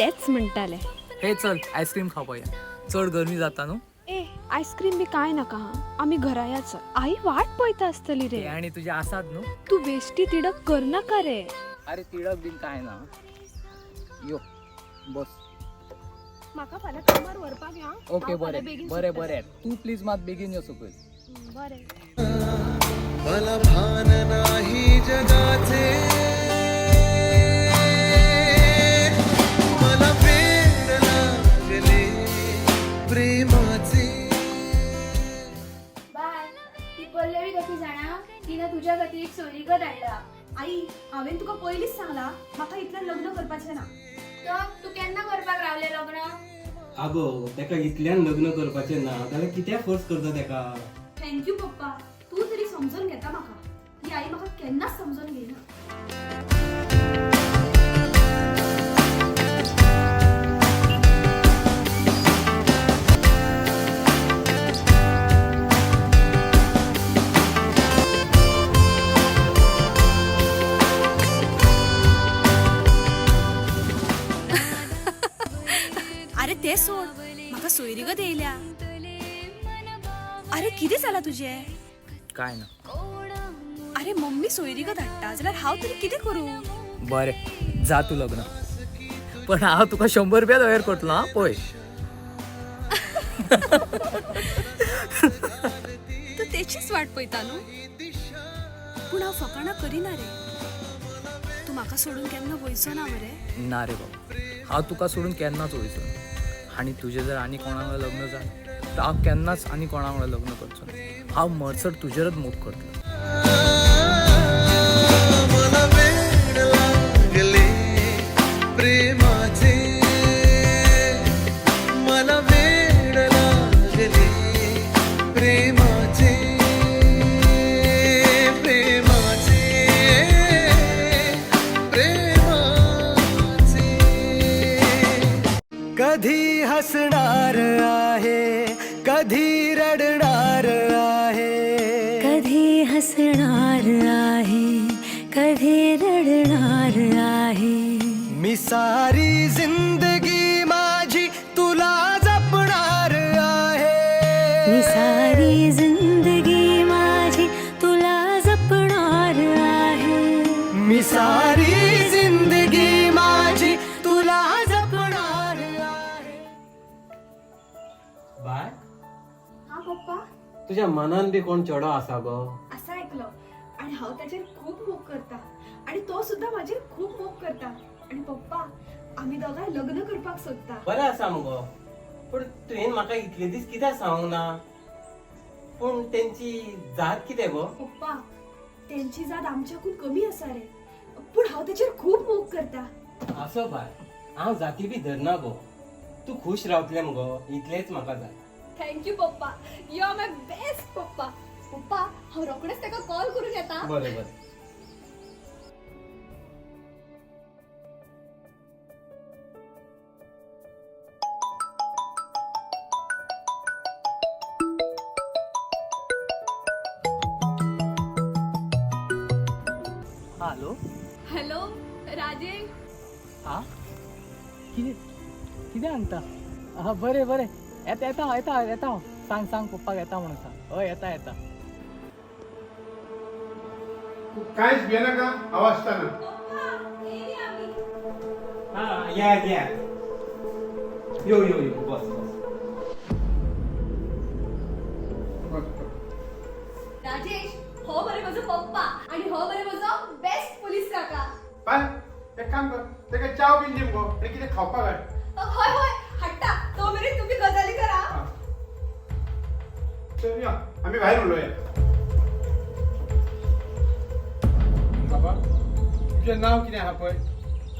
तेच म्हणटाले. हे चल आईस्क्रीम खावया, चड गरमी जाता न्हू. ए आईस्क्रीम बी काय नाका हा, आम्ही घरा याच. आई वाट पळता आसतली रे. आणि तुझ्या आसात न्हू. तू बेश्टी तिडक कर नाका रे. अरे तिडक बीन काय ना. यो बस. माका फाल्यां कामार व्हरपाक या. ओके बरें बरें बरें. तू प्लीज मात बेगीन यो सकयल. बरें. मला भान नाही जगाचे, मला वेड लागले प्रेमाचे. बाय, ती पल्लवी कशी जाणा, तिनं तुझ्या खातीर एक सोयरीकत हाडला. आई हांवें तुका पयलींच सांगला म्हाका इतल्यान लग्न करपाचें ना. तर तू केन्ना करपाक रावले लग्न? आगो तेका इतल्यान लग्न करपाचें ना जाल्यार कित्याक फोर्स करता तेका. थँक्यू पप्पा, तू तरी समजून घेता म्हाका. ही आई म्हाका केन्नाच समजून घेयना. अरे ते सोड, म्हाका सोयरीगत येयल्या. अरे कितें जाला तुजें? काय ना. अरे मम्मी सोयरीगत हाडटा जाल्यार हांव तरी कितें करूं? बरें जा तू लग्न. पण हांव तुका 100 रुपया तयार करतलो हा पळय. तू तेचीच वाट पळयता न्हू. पूण हांव फकाणां करिना रे. तू म्हाका सोडून केन्ना वयचो ना मरे. ना रे बाबा, हांव तुका सोडून केन्नाच वयचो ना. आनी तुजें जर आनी कोणा वांगडा लग्न जालें तर हांव केन्नाच आनी कोणा वांगडा लग्न करचो ना. हांव मरसर तुजेरच मोग करतलो. मला वेड लागले प्रेमाचे, मला वेड लागले प्रेमाचे, प्रेमाचे, प्रेमाचे. कधी हसणार आहे, कधी रडणार आहे, कधी हसणार आहे, कधी रडणार आहे. मी सारी जिंदगी माझी तुला जपणार आहे. मी सारी जिंदगी माझी तुला जपणार आहे. मी सारी जिंदगी माझी तुला जपणार आहे. बाय हा पप्पा, तुझ्या मनान बी कोण चेडो आसा गो? असं ऐकलं आणि हांव ताचेर खूप मोग करता आणि तो सुद्धा माझेर खूप मोग करता. आणि पप्पा आम्ही दोगांय लग्न करपाक सोदता. बरें आसा मुगो, पूण तुवें म्हाका इतले दीस कित्याक सांगूंक ना? पूण तेंची जात कितें गो? पप्पा त्यांची जात आमच्याकून कमी आसा रे, पूण हांव ताचेर खूप मोग करता. असो बाय, हांव जाती बी धरना गो. तू खुश रावतलें मुगो, इतलेंच म्हाका जाय. थँक्यू पप्पा, यू आर माय बेस्ट पप्पा. पप्पा हांव रोखडेच ताका कॉल करून येता. बरें बरें. हॅलो. हॅलो राजेश. हा कितें कितें सांगता? हा बरें बरें येता येता येता येता हांव. सांग सांग पप्पाक येता म्हणून सांग. हय येता येता. तू काहीच घे नका आवाजताना. हा या या. यो यो यो बस बस. राजेश हो बरे माझो पप्पा आणि हो बरे माझो बेस्ट पोलीस काका. पण एक काम कर, ते काय चाव बीन दे मगो, ते कितें खावपाक हाड. होय होय हाडटा. तो मेरे तुम्ही गजाली करा. हा. चल या, आम्ही बाहेर उलोया. बाबा तुझें नांव कितें आहा पळय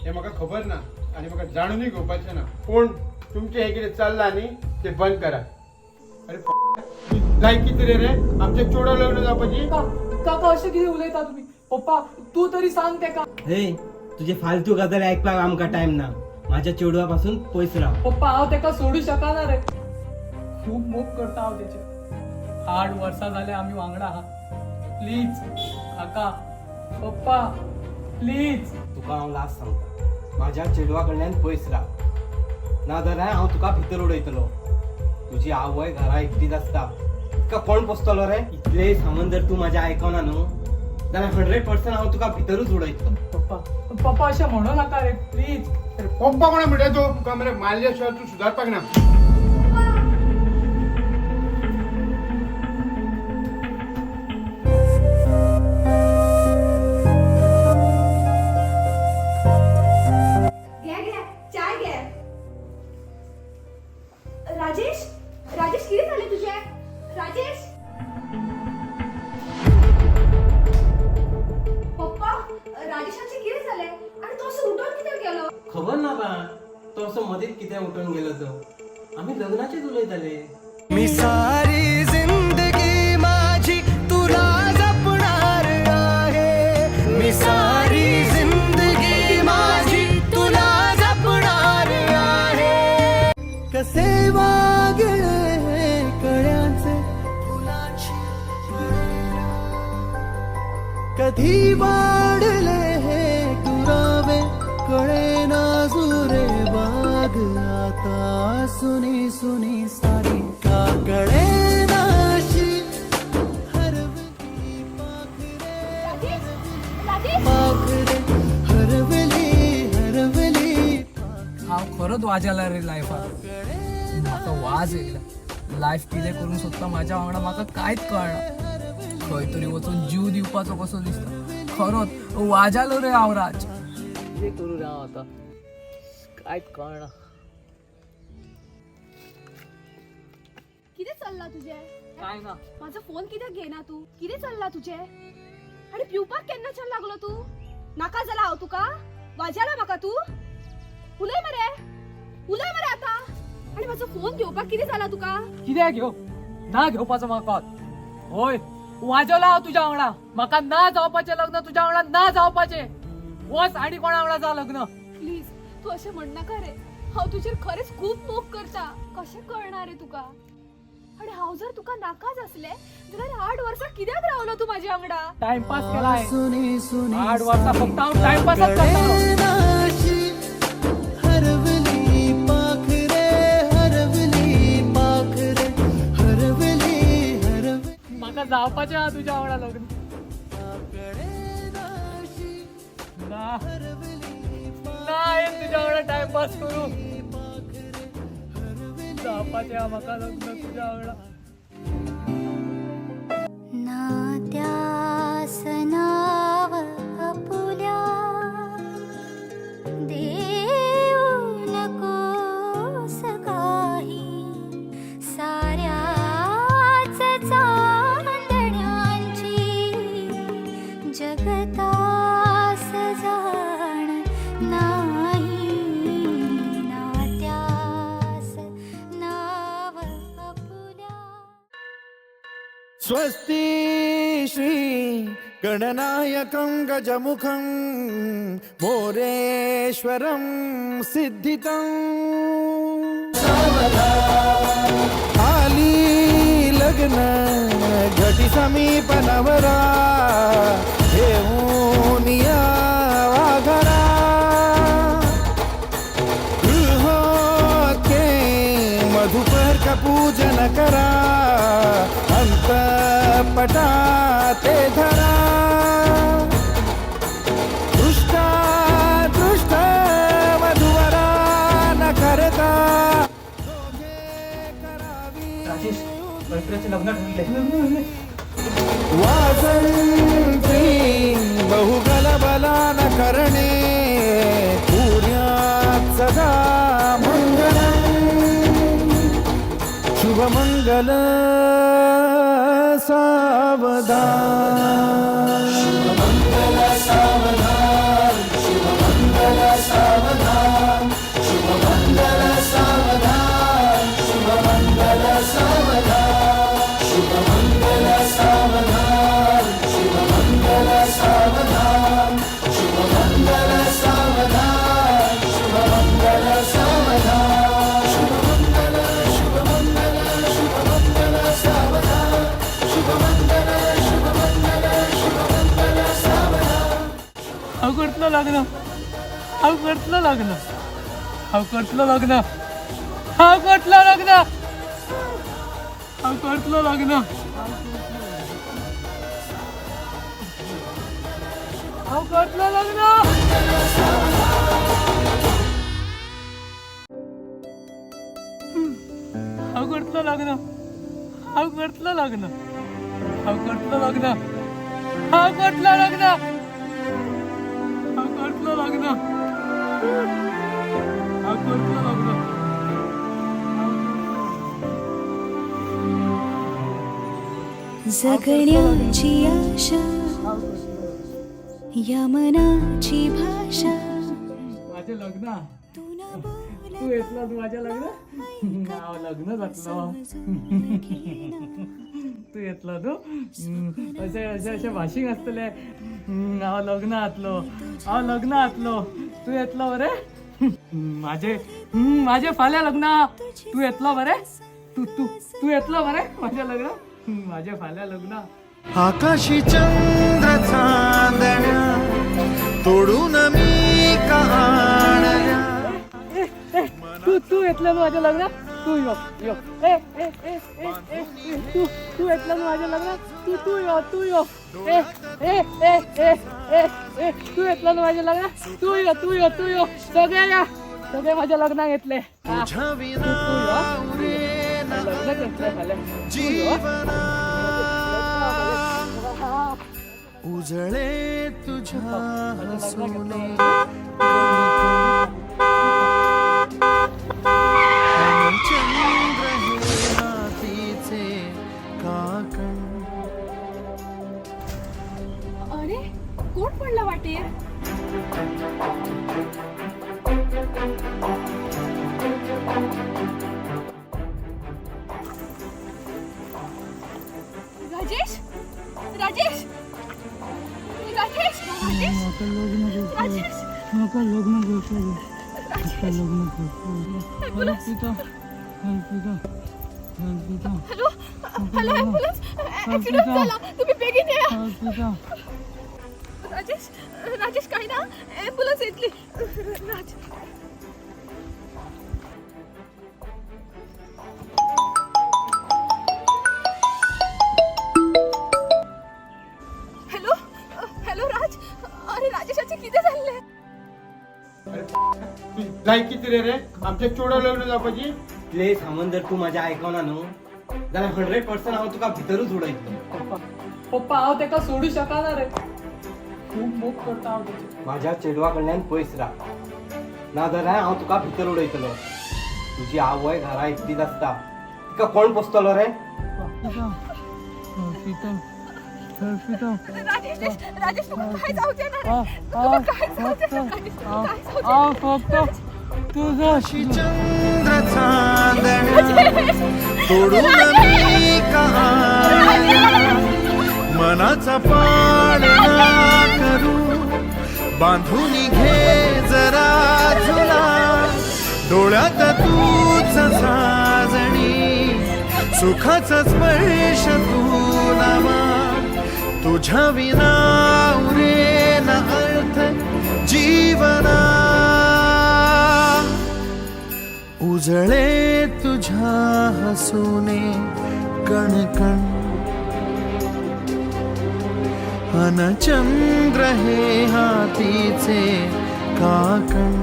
हें म्हाका खबर ना आनी म्हाका जाणूनय घेवपाचें ना. पूण तुमचें हें कितें चल्लां न्ही तें बंद करा. अरे जाय कितें रे आमचें चेडो लग्न जावपाची. काका अशें कितें उलयता तुमी? पप्पा तू तरी सांग तेका. हे तुझे फालतू गजाली ऐकपाक आमकां टाइम ना. माझ्या चेडवा पासून पयस राव. पप्पा हांव तेका सोडू शकना रे. खूब मोग करता हांव तेचे. 8 वर्सां जाले आमी वांगडा आहा. प्लीज काका पप्पा प्लीज. तुका हांव लास्ट सांगता, माझ्या चेडवा कडल्यान पयस राव. ना जाल्यार हांव तुका भितर उडयतलो. तुजी आवय घरा एकटीच आसता, तुका कोण पोसतलो रे? इतले सामान जर तू माझ्या आयकना न्हू जाल्यार 100% हांव तुका भितरूच उडयतलो. पप्पा अशें म्हणू नाका रे प्लीज. अरे पप्पा कोणा म्हणटा तू? तुका मरे मारल्या शिवाय तू सुदारपाक ना. घ्या घ्या चाय घ्या. राजेश राजेश किती झाले तुझे? राजेश पप्पा राजेशाचे किती झाले आणि तो असं उठून किती गेलो? खबर ना बा तो असं मध्येच कित्या उठून गेलो तो. आम्ही लग्नाचेच उलयताले. मी सारी जिंदगी माझी तुला जपणार आहे. मी सारी जिंदगी माझी तुला जपणार आहे. कसे वागले हे कळ्याचे फुलाची फुले, कधी वाढले हे दुरावे कळे नाजुरे बाग. आता सुनी सुनी सारी का कळे नाशी हरवली पाखरे पाखरे हरवली हरवली. हांव खरोच वाजला रे लायफाक. म्हाका वाज येयला. लायफ कितें करूंक सोदता म्हाज्या वांगडा म्हाका कांयच कळना. खंय तरी वचून जीव दिवपाचो कसो दिसता. खरोच वाजालो रे हांव राज. कितें करूं रे हांव आतां कांयच कळना. किती चल्ला तुझे? काय ना माझा फोन कित्याक घेना तू? किती चल्ला तुझे? आणि पिवपाक केन्नाच्यान लागलो तू? नाका जाला हांव तुका? वाजाला म्हाका तू? उलय मरे आता. आणि माझा फोन घेवपाक किती जाला तुका? कितें घेव ना घेवपाचो म्हाका. होय वाजवला हांव तुज्या वांगडा. म्हाका ना जावपाचें लग्न तुज्या वांगडा ना जावपाचें. वच आनी कोणा वांगडा जा लग्न. प्लीज तू अशें म्हणनाका रे. हांव तुजेर खरेंच खूब मोग करता. कशें कळना रे तुका? आणि हांव जर तुका नाकाच असले जाल्यार 8 वर्सां कित्याक रावलो तू म्हाज्या वांगडा? टाइमपास केलाय. सुनी सुनी 8 वर्सां फक्त हांव टाइमपासच करतालो. नाशी हरवली पाखरे हरवली पाखरे हरवली हरवली. म्हाका जावपाचें आहा तुज्या वांगडा लग्न. ना ना हांवें तुज्या वांगडा टाइमपास करूं. जावपाचें आहा म्हाका लग्न तुज्या वांगडा. नात्यास नाव आपुल्या देऊ नकोस काही. साऱ्याच चांदण्यांची जगतास जाण नाही. नात्यास नाव आपुल्या. स्वस्ति श्री गणनायकं गजमुखं मोरेश्वरं सिद्धितं. आली लग्न घटी समीप नवरा घेऊन या वाघरा. गृहोत्के मधुपर्क पूजन करा. अंतपटा ते धरा. दृष्टा दृष्ट मधुवरा न करता राजेश मैत्रीचे लग्न ठरले. वासंती बहुगलबला न करणे. पुण्यात सदा मंगलम्. शुभमंगल सावधान. शुभमंगल सावधान. शुभमंगल सावधान. शुभमंगल सावधान. शुभमंगल सावधान. शुभमंगल सावधान. शुभमंगल सावधान. शुभमंगल सावधान. शुभमंगल सावधान. शुभमंगल शुभमंगल शुभमंगल सावधान. शुभमंगल शुभमंगल शुभमंगल सावधान. हांव करतलो लग्न. हांव करतलो लग्न. हांव करतलो लग्न. हा कुठलं लग्न हा कुठलं लग्न हा कुठलं लग्न हा कुठलं लग्न हा कुठलं लग्न हा कुठलं लग्न हा कुठलं लग्न हा कुठलं लग्न हा कुठलं लग्न जगण्याची आशा या मनाची भाषा माझे लग्न तू न बोल तू येतला तू माझ्या लग्न लग्न जातलं तू येतला तू असे असे असे भाशिंग असतले हांव लग्न आतलो हांव लग्न आतलो तू येतलो बरे माझे माझे फाल्या लग्न तू येतलो बरे तू तू तू येतलो बरे माझ्या लग्न माझे फाल्या लग्न आकाशी चंद्र चांदण्या तोडून मी का आणल्या तू तू येतलं माझ्या लग्न तू यो यो ए ए ए ए ए तू तू येतलं माझ्या लग्न तू तू यो ए ए ए ए ए ए तू येतलं माझ्या लग्न तू यो सगळे या सगळे माझ्या लग्नात घेतले तुझ्या विना उरेना लग्न घेतले झाले जीवना उजळे तुझ्या हसूने चंद्र हे रात्रीचे काकण अरे कोण पडलं वाटेर Rajesh Rajesh Rajesh Rajesh Rajesh hello hello ambulance accident झाला तुम्ही बेगीन या राजेश राजेश काही ना ॲम्ब्युलन्स येतली राज हॅलो हॅलो राज अरे राजेशाचे किती झाले लाईक किती रे रे आमच्या चोडा लग्न जावपाची इतले सामान जर तू माझ्या ऐकवना न्हू जाल्यार 100% हांव तुका भितरूच उडयतलो पप्पा हांव तेका सोडू शकना रे खूब मोग करता हांव तेची माझ्या चेडवा कडल्यान पयस राव नाजाल्यार हांव तुका भितर उडयतलो तुजी आवय घरा एकटीच आसता तिका कोण पोसतलो रे राजेश राजेश तुका काय जावचे ना रे तुका काय जावचे ना राजेश तुका काय जावचे ना? तुझाशी चंद्र चांदण्या तोडून मी का आणल्या मनाचा पाळणा करू बांधून घे जरा झुला डोळ्यात तूच साजणी सुखाचा स्पर्श तू नामा तुझ्या विना उरेना अर्थ जीवना उजळे तुझ्या हसूने कणकण अन चंद्र हे हातीचे काकण